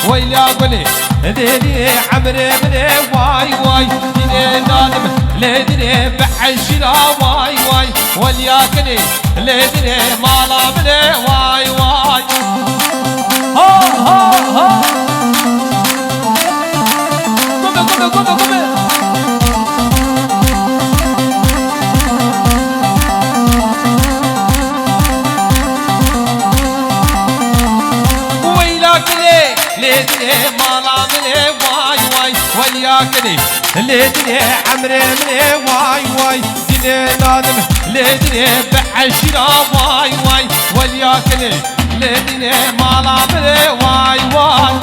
ويلا قولي ديني عمري مني واي واي ديني نادم ليدني بعشرة واي واي ولياكني ليدني مالا مني واي واي ها ها ها قومي قومي قومي قومي ويلاكني ليدني مالا مني واي واي ولياكني ليدني عمري مني واي واي ديني نادم ليدني بعشرة واي واي ولياكني ليدني مالا مني واي واي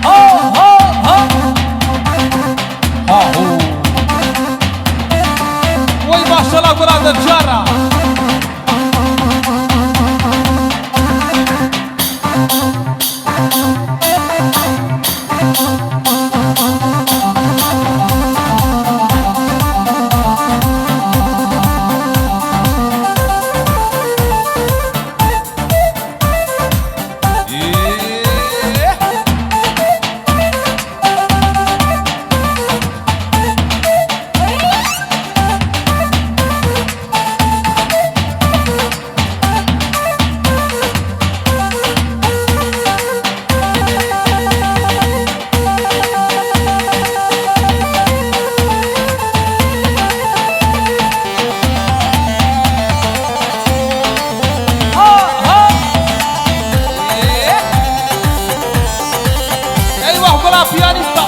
ها ها ها ها هو وي ما شاء الله قول هذا الجارة pianista.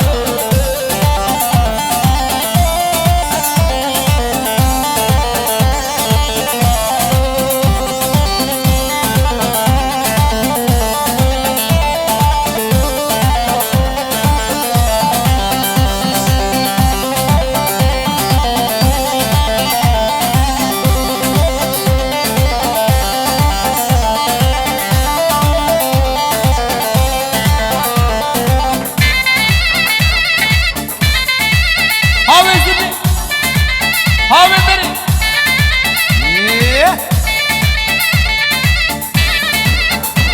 هاوي بري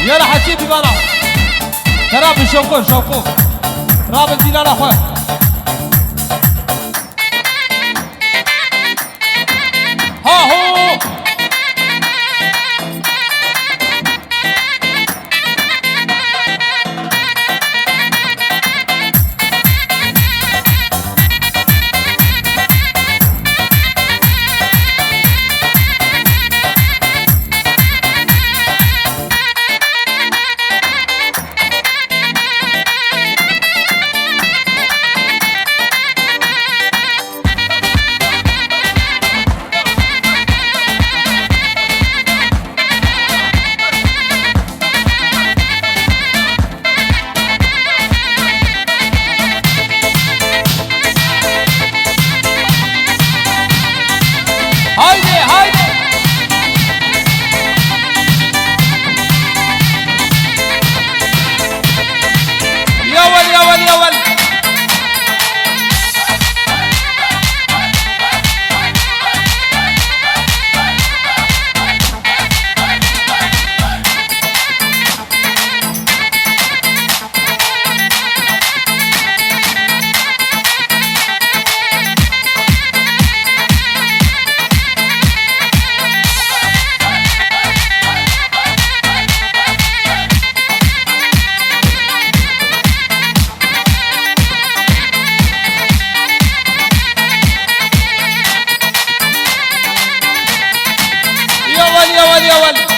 يلا حسيبي بنا ترى شوفوه رابط دينا اخويا ها هو يا ولد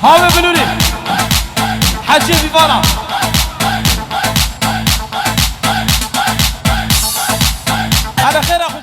هاوي بلولي حجي بفانا على خير.